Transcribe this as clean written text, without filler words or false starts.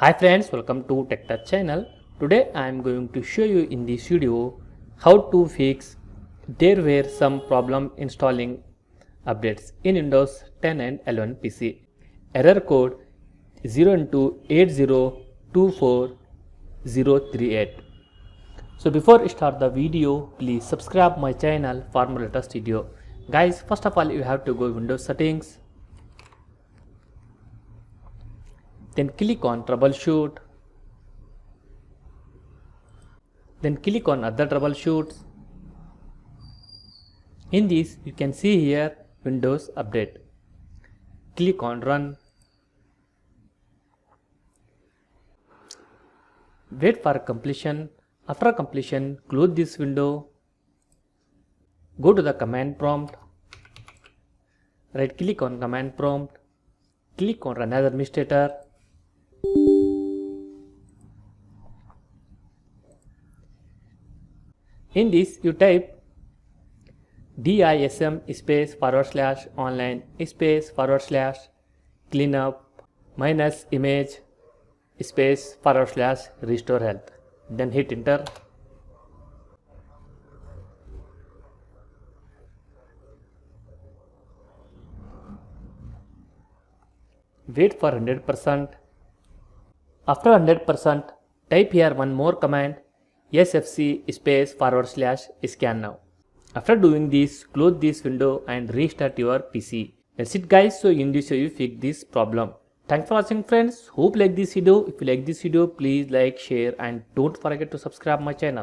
Hi friends, welcome to Tech Touch channel. Today I am going to show you in this video how to fix there were some problem installing updates in Windows 10 and 11 PC. Error code 0x8024038. So before I start the video, please subscribe my channel for more latest video. Guys, first of all you have to go Windows settings. Then click on troubleshoot. Then click on other troubleshoots. In this you can see here Windows update. Click on run. Wait for completion. After completion, close this window. Go to the command prompt. Right click on command prompt. Click on run as administrator. In this you type DISM space / online space / cleanup minus image space / restore health. Then hit enter. Wait for 100%. After 100%, type here one more command sfc space / scan now. After doing this, close this window and restart your PC. That's it guys. So in this video you fix this problem. Thanks for watching friends. Hope you like this video. If you like this video, please like, share and don't forget to subscribe my channel.